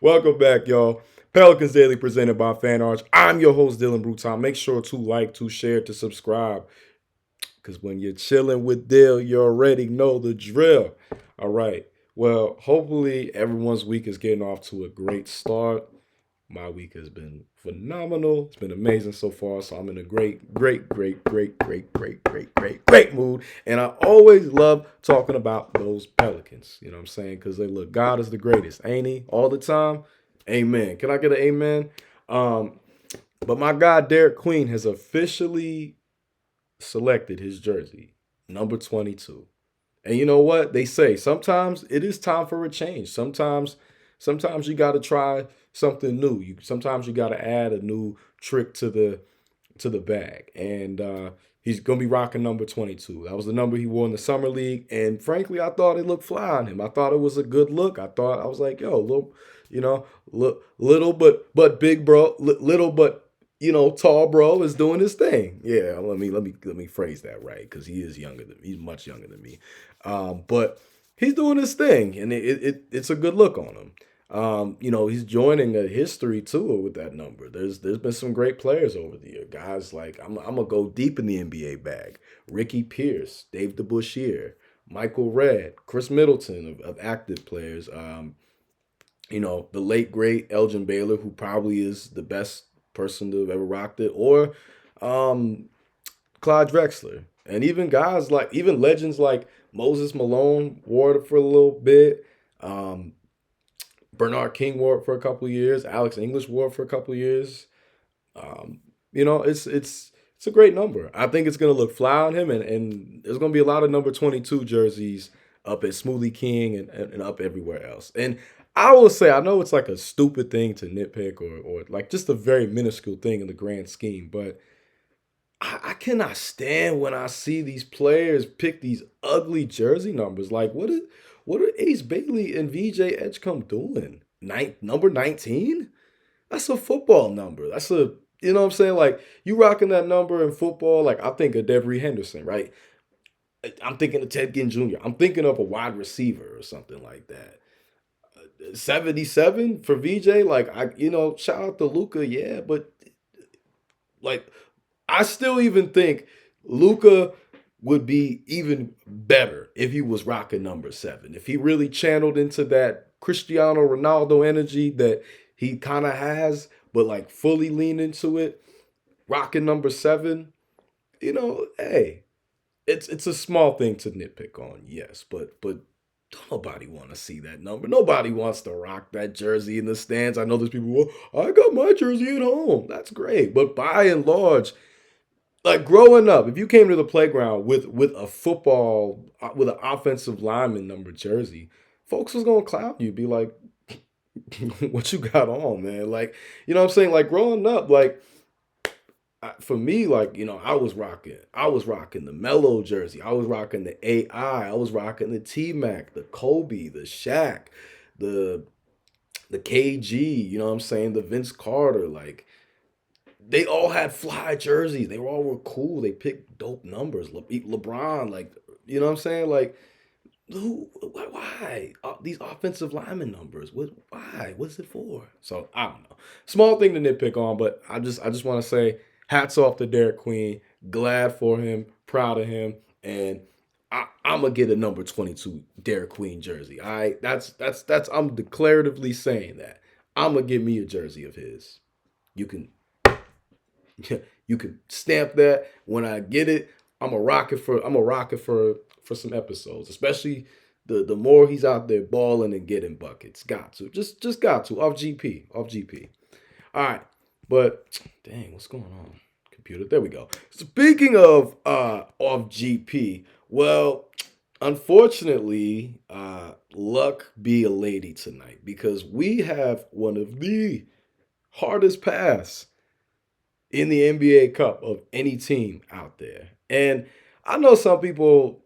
Welcome back, y'all. Pelicans Daily presented by Fan Arch. I'm your host, Dylan Bruton. Make sure to like, to share, to subscribe. Because when you're chilling with Dill, you already know the drill. All right. Well, hopefully everyone's week is getting off to a great start. My week has been phenomenal. It's been amazing so far. So I'm in a great mood. And I always love talking about those Pelicans. You know what I'm saying? Because they look, God is the greatest, ain't he? All the time. Amen. Can I get an amen? Um, but my guy Derik Queen has officially selected his jersey, number 22. And you know what? They say sometimes it is time for a change. Sometimes you got to try something new. Sometimes you got to add a new trick to the bag. And he's going to be rocking number 22. That was the number he wore in the summer league, and frankly, I thought it looked fly on him. I thought it was a good look. I was like, yo, little, little but big bro, little but tall bro is doing his thing. Yeah, let me phrase that right, because he is younger than me. He's much younger than me, but he's doing his thing, and it's a good look on him. He's joining a history too with that number. There's been some great players over the year. Guys like I'm gonna go deep in the NBA bag. Ricky Pierce, Dave DeBusschere, Michael Redd, Chris Middleton of active players. The late great Elgin Baylor, who probably is the best person to have ever rocked it, or um, Clyde Drexler, and even legends like Moses Malone wore it for a little bit. Um, Bernard King wore it for a couple of years. Alex English wore it for a couple of years. Um, it's a great number. I think it's gonna look fly on him, and there's gonna be a lot of number 22 jerseys up at Smoothie King and up everywhere else. And I will say, I know it's like a stupid thing to nitpick, or like just a very minuscule thing in the grand scheme, but I cannot stand when I see these players pick these ugly jersey numbers. Like, what are Ace Bailey and VJ Edgecombe doing? Number 19? That's a football number. That's a you know what I'm saying? Like, you rocking that number in football, like I think of Devery Henderson, right? I'm thinking of Ted Ginn Jr. I'm thinking of a wide receiver or something like that. 77 for VJ, like shout out to Luca, yeah, but like I still even think Luca would be even better if he was rocking number 7. If he really channeled into that Cristiano Ronaldo energy that he kind of has, but like fully lean into it, rocking number 7, hey, it's a small thing to nitpick on, yes, but don't nobody want to see that number. Nobody wants to rock that jersey in the stands. I know there's people, well, I got my jersey at home. That's great. But by and large, like growing up, if you came to the playground with a football with an offensive lineman number jersey, folks was gonna clown you, be like, "What you got on, man?" Like, you know what I'm saying? Like growing up, like for me, like I was rocking the Mellow jersey, I was rocking the AI, I was rocking the T Mac, the Kobe, the Shaq, the the KG. You know what I'm saying? The Vince Carter, like they all had fly jerseys. They all were cool. They picked dope numbers. LeBron, like, you know what I'm saying? Like, why? These offensive lineman numbers. Why? What's it for? So I don't know. Small thing to nitpick on, but I just want to say hats off to Derik Queen. Glad for him, proud of him, and I'm gonna get a number 22 Derik Queen jersey. All right, that's I'm declaratively saying that. I'm gonna get me a jersey of his. You can you can stamp that when I get it. I'm a rocket for some episodes, especially the more he's out there balling and getting buckets. Got to just got to off GP. All right, but dang, what's going on, computer? There we go. Speaking of off GP, well, unfortunately, luck be a lady tonight because we have one of the hardest paths in the NBA Cup of any team out there. And I know some people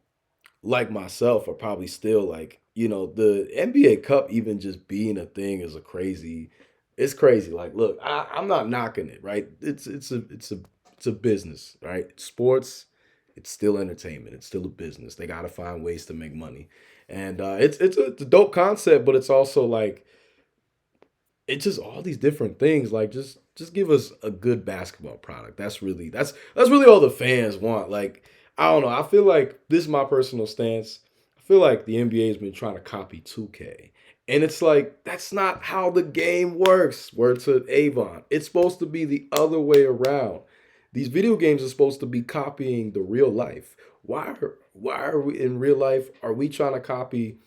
like myself are probably still like, the NBA Cup even just being a thing is it's crazy. Like, look, I'm not knocking it, right? It's a business, right? Sports, it's still entertainment. It's still a business. They gotta find ways to make money. And it's a dope concept, but it's also like it's just all these different things. Like just give us a good basketball product. That's really all the fans want. Like I don't know. I feel like this is my personal stance. I feel like the NBA has been trying to copy 2K. And it's like that's not how the game works. Word to Avon. It's supposed to be the other way around. These video games are supposed to be copying the real life. Why are we in real life? Are we trying to copy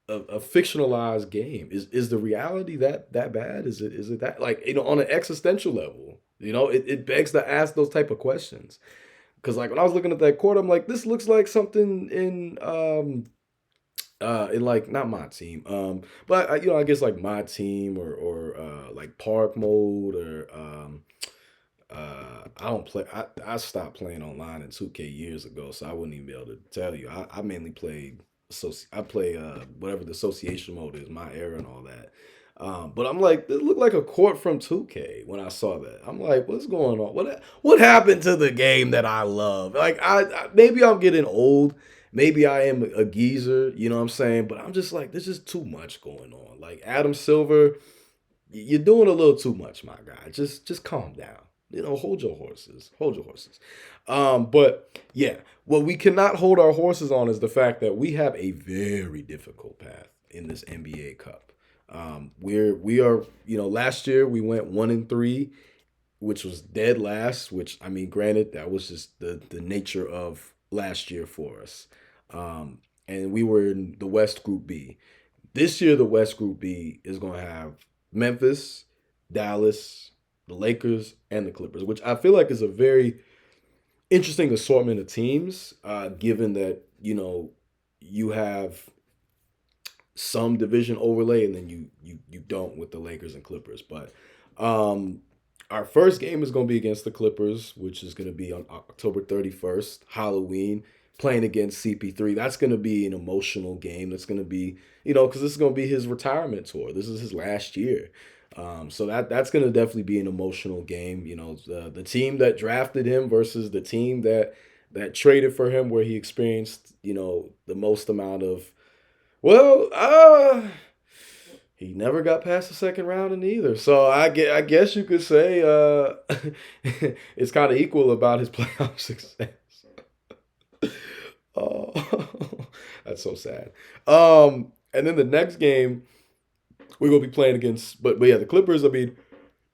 a fictionalized game? Is the reality that bad? Is it that, like, on an existential level? It begs to ask those type of questions. Because like when I was looking at that court, I'm like, this looks like something in like not my team, but I guess like my team or like park mode or I don't play. I stopped playing online in 2K years ago, so I wouldn't even be able to tell you. I mainly played. I play whatever the association mode is, my era and all that. But I'm like, this looked like a court from 2K when I saw that. I'm like, what's going on? What happened to the game that I love? Like, maybe I'm getting old. Maybe I am a geezer. You know what I'm saying? But I'm just like, there's just too much going on. Like Adam Silver, you're doing a little too much, my guy. Just calm down. Hold your horses. Hold your horses. But yeah, what we cannot hold our horses on is the fact that we have a very difficult path in this NBA Cup. We are last year we went 1-3, which was dead last. Which, I mean, granted, that was just the nature of last year for us. And we were in the West Group B. This year, the West Group B is going to have Memphis, Dallas, the Lakers, and the Clippers, which I feel like is a very interesting assortment of teams, given that, you have some division overlay and then you don't with the Lakers and Clippers. But our first game is going to be against the Clippers, which is going to be on October 31st, Halloween, playing against CP3. That's going to be an emotional game. That's going to be, because this is going to be his retirement tour. This is his last year. So that's going to definitely be an emotional game. The team that drafted him versus the team that traded for him, where he experienced, the most amount of, well, he never got past the second round in either. So I guess you could say it's kind of equal about his playoff success. Oh, that's so sad. And then the next game we're gonna be playing against, but yeah, the Clippers. I mean,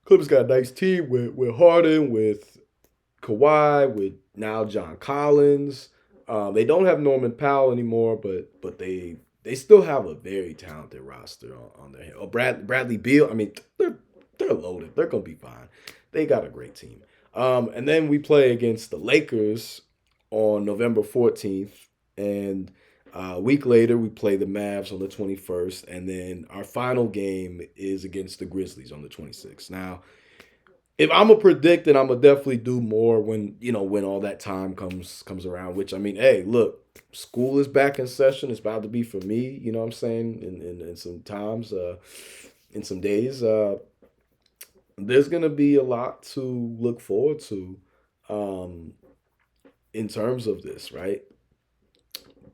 Clippers got a nice team with Harden, with Kawhi, with now John Collins. They don't have Norman Powell anymore, but they still have a very talented roster on their head. Oh, Bradley Beal. I mean, they're loaded. They're gonna be fine. They got a great team. And then we play against the Lakers on November 14th, and a week later we play the Mavs on the 21st, and then our final game is against the Grizzlies on the 26th. Now, if I'm gonna predict it, I'm gonna definitely do more when all that time comes around. Which, I mean, hey, look, school is back in session. It's about to be for me. You know what I'm saying? In some times, in some days, there's gonna be a lot to look forward to, in terms of this, right?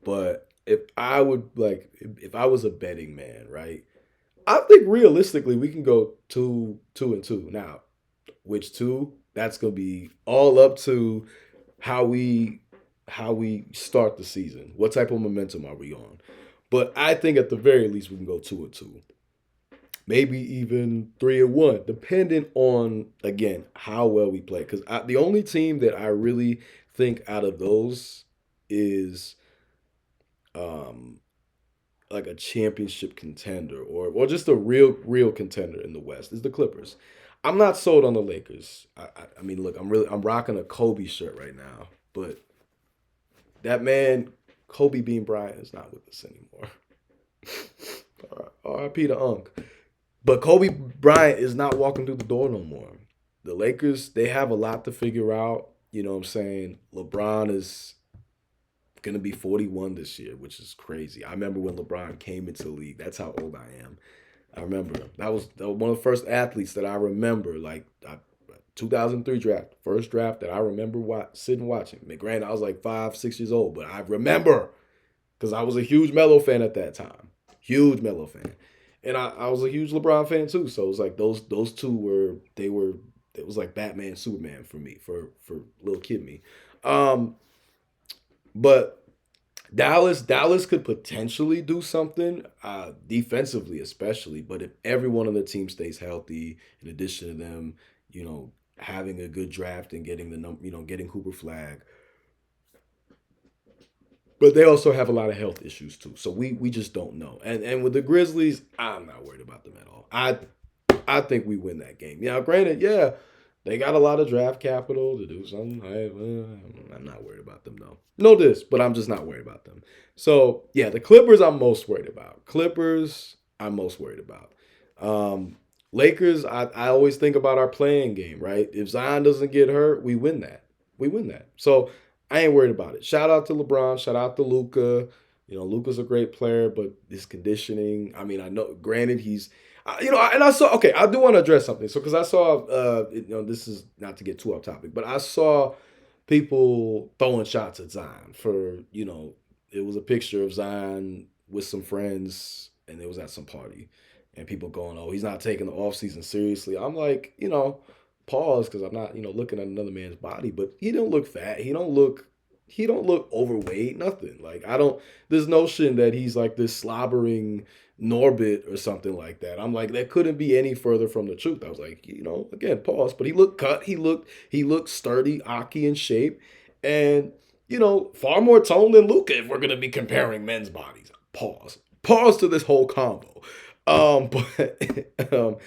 But if I was a betting man, right? I think realistically we can go 2-2. Now, which two? That's gonna be all up to how we how we start the season. What type of momentum are we on? But I think at the very least we can go 2-2. Maybe even 3-1, depending on, again, how well we play. Because the only team that I really think out of those is um like a championship contender, or just a real contender in the West is the Clippers. I'm not sold on the Lakers. I mean, look, I'm rocking a Kobe shirt right now, but that man, Kobe Bean Bryant, is not with us anymore. R.I.P. to Unc. But Kobe Bryant is not walking through the door no more. The Lakers, they have a lot to figure out. You know what I'm saying? LeBron is going to be 41 this year, which is crazy. I remember when LeBron came into the league. That's how old I am. I remember that was one of the first athletes that I remember, like 2003 draft, first draft that I remember sitting watching. I mean, granted, I was like 5, 6 years old, but I remember because I was a huge Melo fan at that time. Huge Melo fan. And I was a huge LeBron fan too. So it was like those two were it was like Batman Superman for me for little kid me. Um, but Dallas could potentially do something defensively, especially. But if everyone on the team stays healthy, in addition to them, you know, having a good draft and getting getting Cooper Flag, but they also have a lot of health issues too. So we just don't know. And with the Grizzlies, I'm not worried about them at all. I think we win that game. Yeah, granted, yeah, they got a lot of draft capital to do something. I'm not worried about them though. Know this, but I'm just not worried about them. So yeah, the Clippers I'm most worried about. Clippers I'm most worried about. Um, Lakers, I always think about our playing game, right? If Zion doesn't get hurt, we win that. We win that. So I ain't worried about it. Shout out to LeBron. Shout out to Luca. You know, Luca's a great player, but his conditioning. I mean, I know. Granted, he's and I saw. Okay, I do want to address something. So, because I saw, this is not to get too off topic, but I saw people throwing shots at Zion for, it was a picture of Zion with some friends, and it was at some party, and people going, "Oh, he's not taking the offseason seriously." I'm like, pause because I'm not, looking at another man's body, but he don't look fat. He don't look overweight. Nothing. Like I don't. This notion that he's like this slobbering Norbit or something like that. I'm like, that couldn't be any further from the truth. I was like, again, pause. But he looked cut. He looked sturdy, Aki in shape, and far more tone than Luca. If we're gonna be comparing men's bodies, pause. Pause to this whole combo. But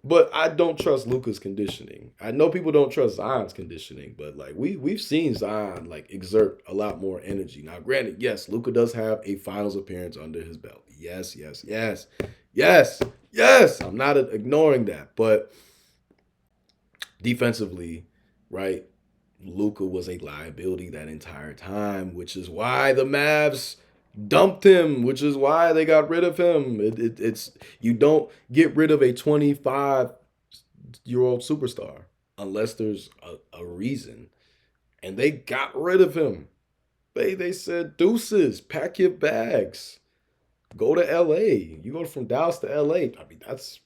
but I don't trust Luca's conditioning. I know people don't trust Zion's conditioning, but like we've seen Zion like exert a lot more energy. Now, granted, yes, Luca does have a finals appearance under his belt. Yes, yes, yes, yes, yes. I'm not ignoring that, but defensively, right? Luca was a liability that entire time, which is why the Mavs dumped him, which is why they got rid of him. It's you don't get rid of a 25-year-old superstar unless there's a reason. And they got rid of him. They said deuces, pack your bags, go to LA. You go from Dallas to LA. I mean, that's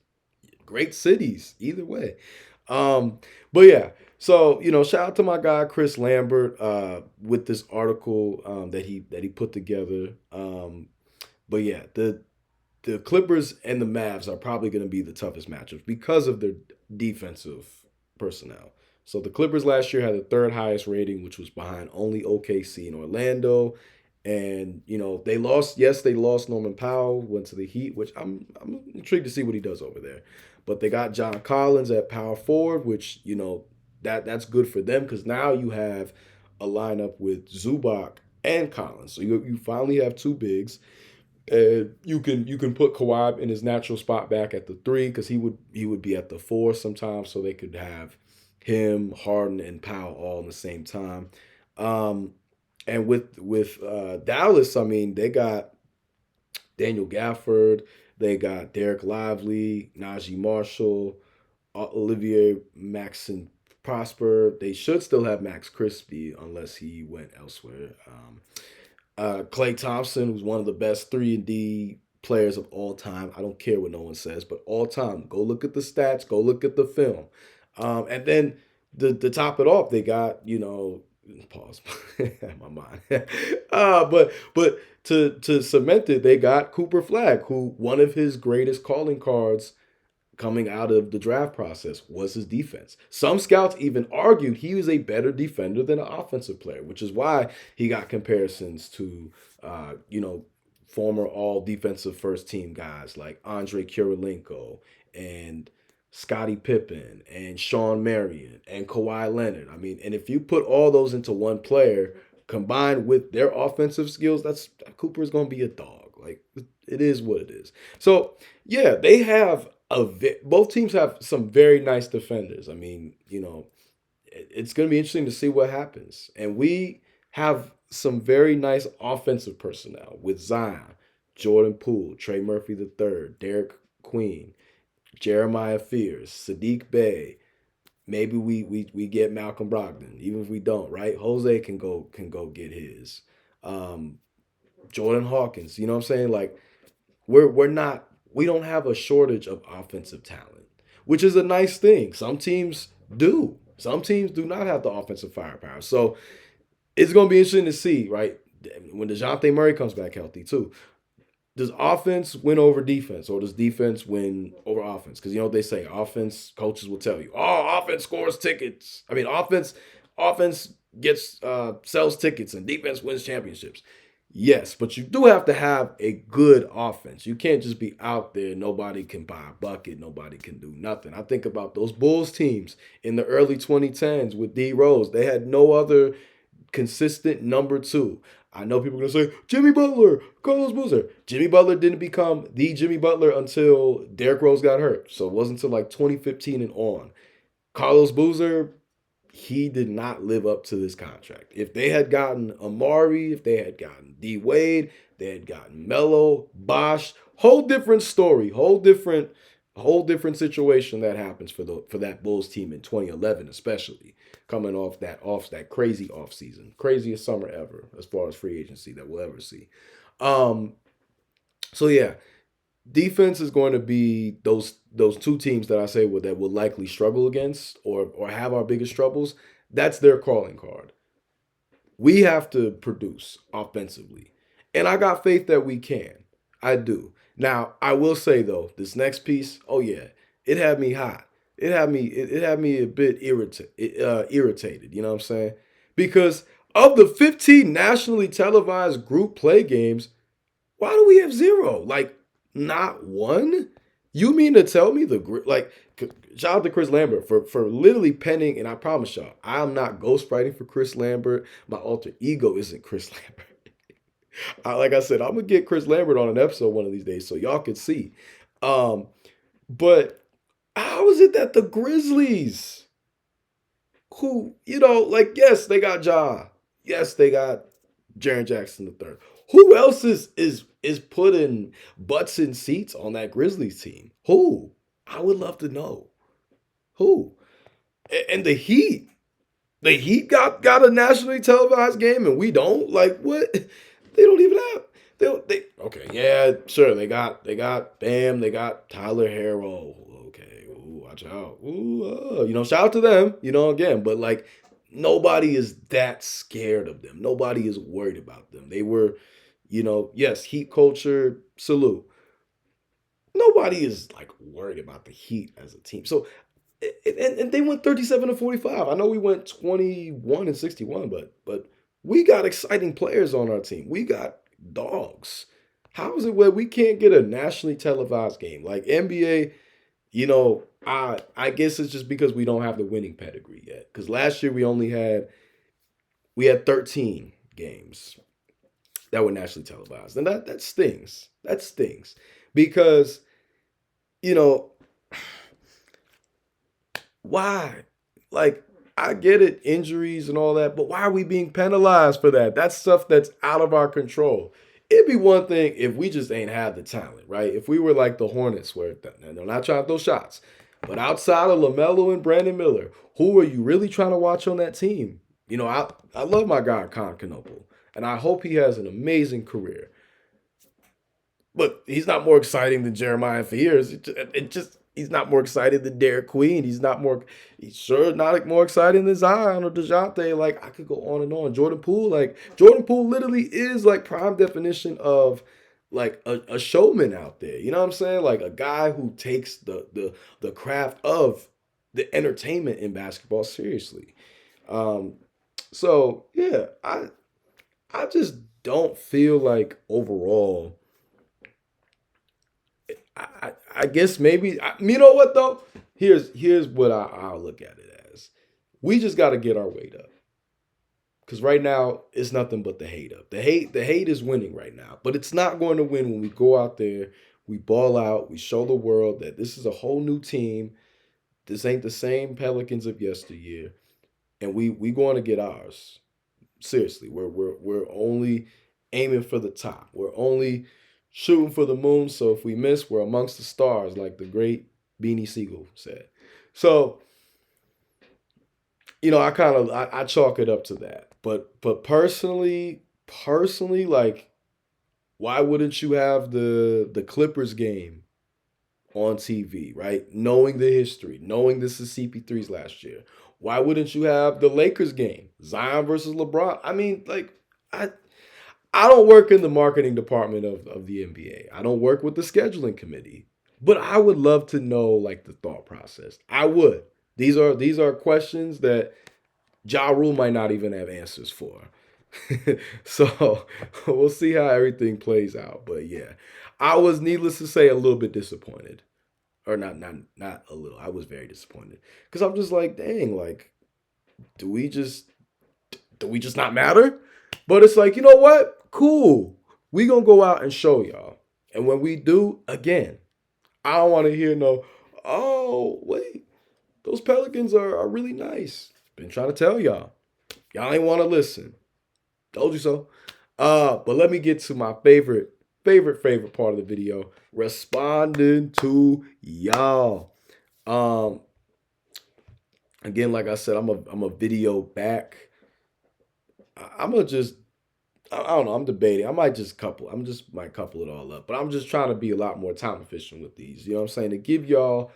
great cities either way. But yeah, so shout out to my guy Chris Lambert with this article that he put together. But yeah, the Clippers and the Mavs are probably going to be the toughest matchups because of their defensive personnel. So the Clippers last year had the third highest rating, which was behind only OKC and Orlando. And they lost. Yes, they lost Norman Powell, went to the Heat, which I'm intrigued to see what he does over there. But they got John Collins at power forward, which that's good for them because now you have a lineup with Zubac and Collins. So you finally have two bigs. You can put Kawhi in his natural spot back at the three because he would be at the four sometimes, so they could have him, Harden, and Powell all in the same time. Um, and with Dallas, I mean, they got Daniel Gafford, they got Derek Lively, Najee Marshall, Olivier Maxon Prosper. They should still have Max Crispy unless he went elsewhere. Clay Thompson, who's one of the best 3-and-D players of all time. I don't care what no one says, but all time. Go look at the stats. Go look at the film. And then to top it off, they got pause my mind. But to cement it, they got Cooper Flag, who one of his greatest calling cards coming out of the draft process was his defense. Some scouts even argued he was a better defender than an offensive player, which is why he got comparisons to, former all defensive first team guys like Andre Kirilenko and Scottie Pippen and Sean Marion and Kawhi Leonard. I mean, and if you put all those into one player combined with their offensive skills, that's Cooper's going to be a dog. Like it is what it is. So yeah, they have both teams have some very nice defenders. I mean, it's going to be interesting to see what happens. And we have some very nice offensive personnel with Zion, Jordan Poole, Trey Murphy III, Derik Queen, Jeremiah Fears, Sadiq Bey. Maybe we get Malcolm Brogdon. Even if we don't, right? Jose can go get his. Jordan Hawkins. You know what I'm saying? Like we're not we don't have a shortage of offensive talent, which is a nice thing. Some teams do. Some teams do not have the offensive firepower. So it's going to be interesting to see, right? When DeJounte Murray comes back healthy, too. Does offense win over defense, or does defense win over offense? Because you know what they say, offense coaches will tell you, oh, offense scores tickets. I mean, offense gets sells tickets, and defense wins championships. Yes, but you do have to have a good offense. You can't just be out there. Nobody can buy a bucket. Nobody can do nothing. I think about those Bulls teams in the early 2010s with D Rose. They had no other consistent number two. I know people are going to say, Jimmy Butler, Carlos Boozer. Jimmy Butler didn't become the Jimmy Butler until Derrick Rose got hurt. So it wasn't until like 2015 and on. Carlos Boozer, he did not live up to this contract. If they had gotten Amari, if they had gotten D Wade, they had gotten Melo, Bosh, whole different story, whole different situation that happens for that Bulls team in 2011, especially coming off that crazy offseason, craziest summer ever as far as free agency that we'll ever see. Um, so yeah, defense is going to be those two teams that I say that will likely struggle against or have our biggest troubles. That's their calling card. We have to produce offensively. And I got faith that we can. I do. Now, I will say though, this next piece, oh yeah, it had me hot. It had me a bit irritated, you know what I'm saying? Because of the 15 nationally televised group play games, why do we have zero? Like, not one? You mean to tell me shout out to Chris Lambert for literally penning, and I promise y'all, I'm not ghostwriting for Chris Lambert. My alter ego isn't Chris Lambert. Like I said, I'm gonna get Chris Lambert on an episode one of these days so y'all can see. Um, but how is it that the Grizzlies, who, like, yes, they got Ja. Yes, they got Jaren Jackson the third. Who else is putting butts in seats on that Grizzlies team? Who? I would love to know. Who? And the Heat. The Heat got a nationally televised game and we don't? Like, what? They don't even have. They okay, yeah, sure. They got Bam, they got Tyler Harrow. Okay, ooh, watch out. Ooh, shout out to them, again, but like nobody is that scared of them. Nobody is worried about them. They were, yes, Heat culture, salute. Nobody is like worried about the Heat as a team. So and they went 37-45. I know we went 21-61, but we got exciting players on our team. We got dogs. How is it where we can't get a nationally televised game? Like NBA, I guess it's just because we don't have the winning pedigree yet. Because last year we had 13 games that were nationally televised. And that stings. That stings. Because, you know, why? Like, I get it, injuries and all that, but why are we being penalized for that? That's stuff that's out of our control. It'd be one thing if we just ain't had the talent, right? If we were like the Hornets, where they're not trying to throw shots, but outside of LaMelo and Brandon Miller, who are you really trying to watch on that team? I love my guy Con Knoble, and I hope he has an amazing career. But he's not more exciting than Jeremiah Fears. He's not more excited than Derik Queen. He's sure not more exciting than Zion or DeJounte. Like, I could go on and on. Jordan Poole literally is like prime definition of like a showman out there. You know what I'm saying? Like a guy who takes the craft of the entertainment in basketball seriously. Um, so yeah, I just don't feel like overall I guess maybe you know what though. Here's what I'll look at it as. We just got to get our weight up because right now it's nothing but the hate up. The hate is winning right now, but it's not going to win when we go out there, we ball out, we show the world that this is a whole new team. This ain't the same Pelicans of yesteryear, and we going to get ours. Seriously, we're only aiming for the top. We're only shooting for the moon. So if we miss, we're amongst the stars, like the great Beanie Siegel said. So, I chalk it up to that. But personally, like, why wouldn't you have the Clippers game on TV, right? Knowing the history, knowing this is CP3's last year. Why wouldn't you have the Lakers game, Zion versus LeBron? I mean, like, I I don't work in the marketing department of the NBA. I don't work with the scheduling committee. But I would love to know like the thought process. I would. These are questions that Ja Rule might not even have answers for. So we'll see how everything plays out. But yeah, I was needless to say a little bit disappointed, or not a little. I was very disappointed because I'm just like, dang, like, do we just do we just not matter? But it's like, you know what? Cool. We gonna go out and show y'all. And when we do, again, I don't want to hear no, oh, wait, those Pelicans are really nice. Been trying to tell y'all. Y'all ain't want to listen. Told you so. But let me get to my favorite part of the video. Responding to y'all. Um, again, like I said, I'm a video back. I'm gonna just I don't know. I'm debating. I'm just might couple it all up. But I'm just trying to be a lot more time efficient with these. You know what I'm saying? To give y'all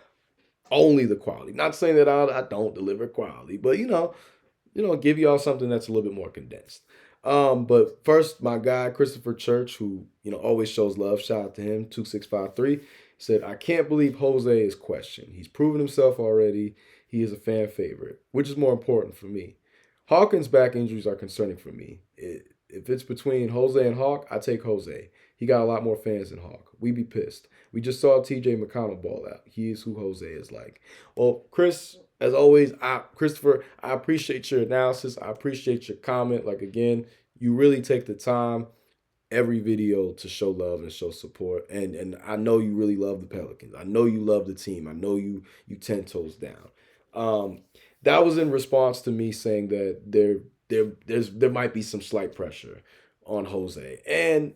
only the quality. Not saying that I don't deliver quality, but give y'all something that's a little bit more condensed. But first, my guy Christopher Church, who always shows love. Shout out to him. 2653 said, "I can't believe Jose is questioned. He's proven himself already. He is a fan favorite, which is more important for me. Hawkins' back injuries are concerning for me. If it's between Jose and Hawk, I take Jose. He got a lot more fans than Hawk. We be pissed. We just saw TJ McConnell ball out. He is who Jose is like." Well, Chris, as always, Christopher, I appreciate your analysis. I appreciate your comment. Like, again, you really take the time every video to show love and show support. And I know you really love the Pelicans. I know you love the team. I know you 10 toes down. Um, that was in response to me saying that there might be some slight pressure on Jose. And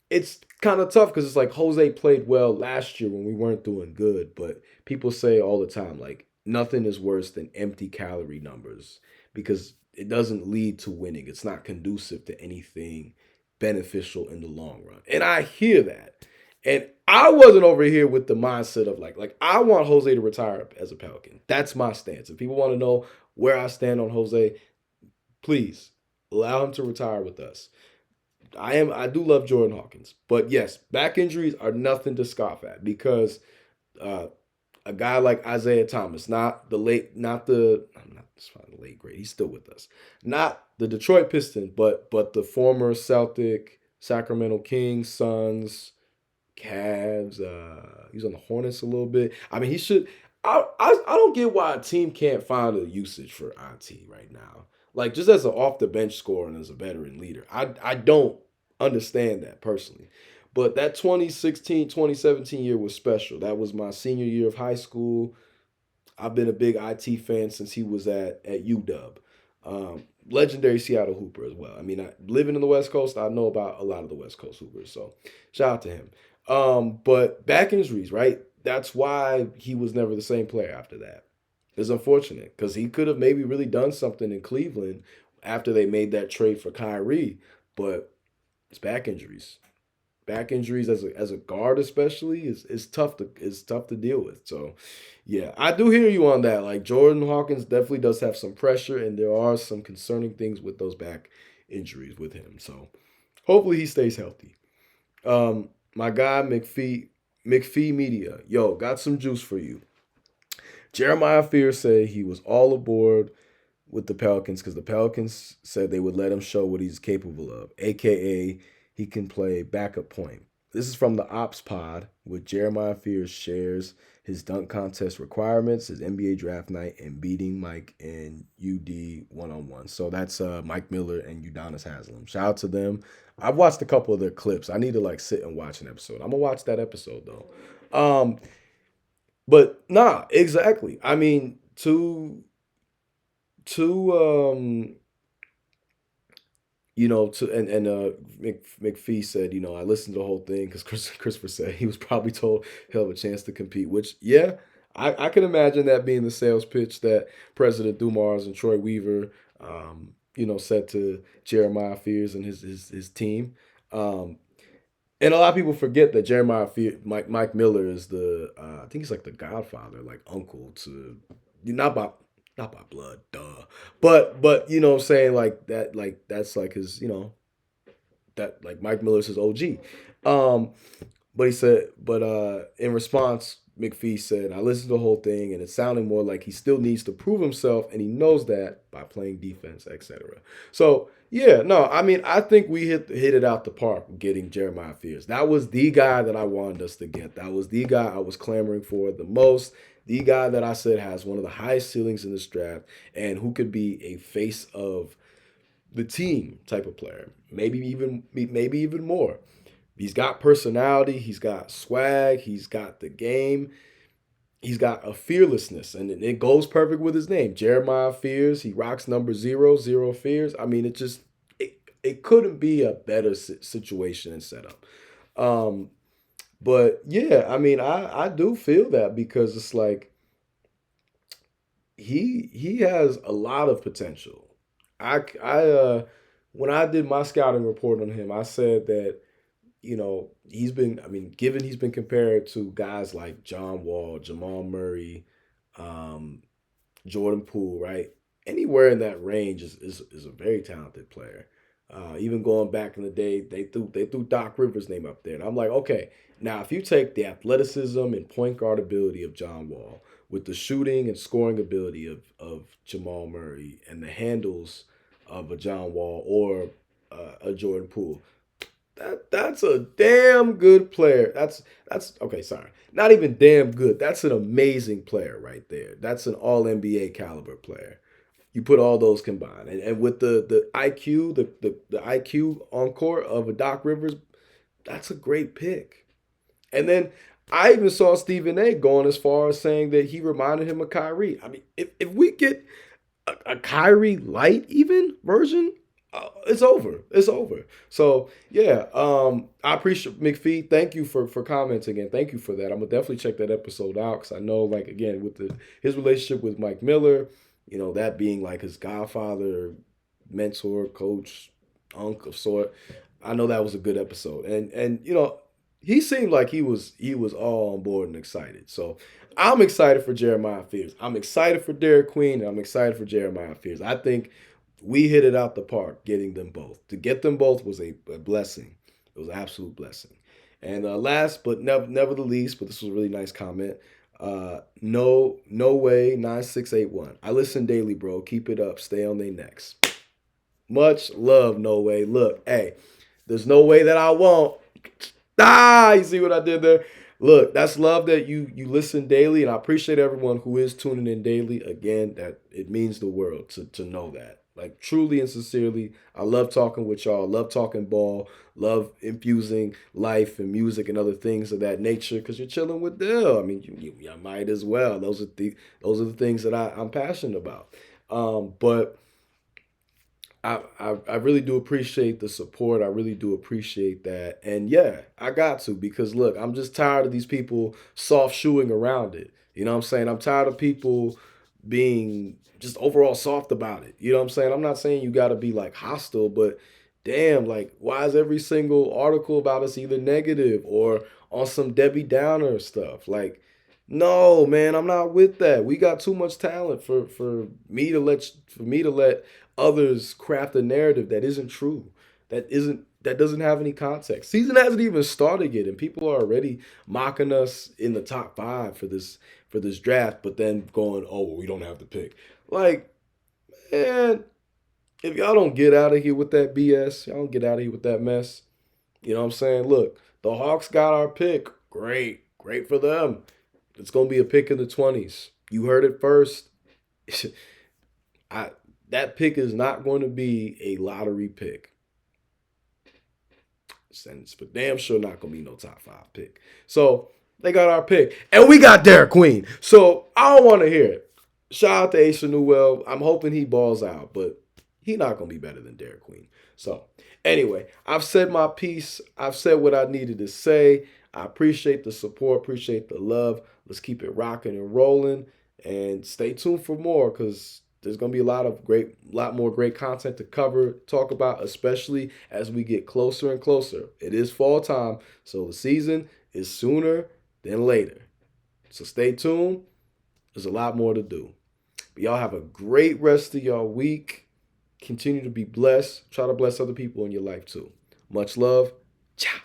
it's kind of tough because it's like Jose played well last year when we weren't doing good, but people say all the time, like, nothing is worse than empty calorie numbers because it doesn't lead to winning. It's not conducive to anything beneficial in the long run. And I hear that. And I wasn't over here with the mindset of like I want Jose to retire as a Pelican. That's my stance. If people want to know where I stand on Jose, please allow him to retire with us. I do love Jordan Hawkins, but yes, back injuries are nothing to scoff at because uh, a guy like Isaiah Thomas, it's not the late great, he's still with us, not the Detroit Pistons, but the former Celtic, Sacramento Kings, Suns, Cavs. He's on the Hornets a little bit. I mean, he should. I don't get why a team can't find a usage for IT right now. Like, just as an off the bench scorer and as a veteran leader, I don't understand that personally. But that 2016 2017 year was special. That was my senior year of high school. I've been a big IT fan since he was at UW. Legendary Seattle Hooper as well. I mean, living in the West Coast, I know about a lot of the West Coast Hoopers. So shout out to him. But back injuries, right? That's why he was never the same player after that. It's unfortunate because he could have maybe really done something in Cleveland after they made that trade for Kyrie. But it's back injuries. Back injuries as a guard especially is tough to deal with. So yeah, I do hear you on that. Like, Jordan Hawkins definitely does have some pressure, and there are some concerning things with those back injuries with him. So hopefully he stays healthy. My guy McPhee Media, yo, got some juice for you. Jeremiah Fear said he was all aboard with the Pelicans because the Pelicans said they would let him show what he's capable of, aka he can play backup point. This is from the Ops Pod, where Jeremiah Fears shares his dunk contest requirements, his NBA draft night, and beating Mike and UD one-on-one. So that's Mike Miller and Udonis Haslam. Shout out to them. I've watched a couple of their clips. I need to like sit and watch an episode. I'm gonna watch that episode though. But nah, exactly. I mean, to to McPhee said, I listened to the whole thing because Christopher said he was probably told he'll have a chance to compete, which, yeah, I can imagine that being the sales pitch that President Dumars and Troy Weaver, said to Jeremiah Fears and his team. Um, And a lot of people forget that Mike Miller is I think he's like the godfather, like uncle to not by not by blood, duh, but you know what I'm saying, like that's like his, that like Mike Miller's his OG. Um, but he said, in response, McPhee said, I listened to the whole thing and it sounded more like he still needs to prove himself and he knows that by playing defense, etc. So, yeah, no, I mean, I think we hit it out the park getting Jeremiah Fears. That was the guy that I wanted us to get. That was the guy I was clamoring for the most. The guy that I said has one of the highest ceilings in this draft and who could be a face of the team type of player. Maybe even more. He's got personality, he's got swag, he's got the game, he's got a fearlessness, and it goes perfect with his name, Jeremiah Fears. He rocks number 0, 0 fears. I mean, it couldn't be a better situation and setup. Um, but yeah, I mean, I do feel that because it's like he has a lot of potential. I when I did my scouting report on him, I said that given he's been compared to guys like John Wall, Jamal Murray, um, Jordan Poole, right? Anywhere in that range is a very talented player. Even going back in the day, they threw Doc Rivers' name up there, and I'm like, okay, now if you take the athleticism and point guard ability of John Wall with the shooting and scoring ability of Jamal Murray and the handles of a John Wall or a Jordan Poole, that's a damn good player. That's okay. Sorry, not even damn good. That's an amazing player right there. That's an All NBA caliber player. You put all those combined, and with the IQ, the IQ on court of a Doc Rivers, that's a great pick. And then I even saw Stephen A. going as far as saying that he reminded him of Kyrie. I mean, if we get a Kyrie light even version, it's over. It's over. So yeah, I appreciate McPhee. Thank you for commenting and thank you for that. I'm gonna definitely check that episode out because I know, like, again, with his relationship with Mike Miller, that being like his godfather, mentor, coach, uncle of sort. I know that was a good episode, and he seemed like he was all on board and excited. So I'm excited for Jeremiah Fears. I'm excited for Derik Queen. And I'm excited for Jeremiah Fears. I think we hit it out the park getting them both. To get them both was a blessing. It was an absolute blessing. And last but never the least, but this was a really nice comment. No way 9681. I listen daily, bro. Keep it up. Stay on their necks. Much love, no way. Look, hey, there's no way that I won't. You see what I did there? Look, that's love that you listen daily, and I appreciate everyone who is tuning in daily. Again, that it means the world to know that. Like, truly and sincerely, I love talking with y'all. Love talking ball. Love infusing life and music and other things of that nature. Because you're chilling with Dill. I mean, you might as well. Those are the things that I'm passionate about. But I really do appreciate the support. I really do appreciate that. And yeah, I got to because look, I'm just tired of these people soft shoeing around it. You know what I'm saying? I'm tired of people being just overall soft about it. You know what I'm saying? I'm not saying you got to be like hostile, but damn, like, why is every single article about us either negative or on some Debbie Downer stuff? Like, no, man, I'm not with that. We got too much talent for me to let others craft a narrative that isn't true, that doesn't have any context. Season hasn't even started yet, and people are already mocking us in the top five for this draft, but then going, oh, well, we don't have the pick. Like, man, if y'all don't get out of here with that BS, y'all don't get out of here with that mess. You know what I'm saying? Look, the Hawks got our pick. Great, great for them. It's gonna be a pick in the 20s. You heard it first. I that pick is not going to be a lottery pick. And it's for damn sure not gonna be no top five pick. So they got our pick. And we got Derik Queen. So I don't want to hear it. Shout out to Asa Newell. I'm hoping he balls out, but he's not gonna be better than Derik Queen. So anyway, I've said my piece. I've said what I needed to say. I appreciate the support, appreciate the love. Let's keep it rocking and rolling. And stay tuned for more because there's going to be a lot more great content to cover, talk about, especially as we get closer and closer. It is fall time, so the season is sooner than later. So stay tuned. There's a lot more to do. But y'all have a great rest of y'all week. Continue to be blessed. Try to bless other people in your life too. Much love. Ciao.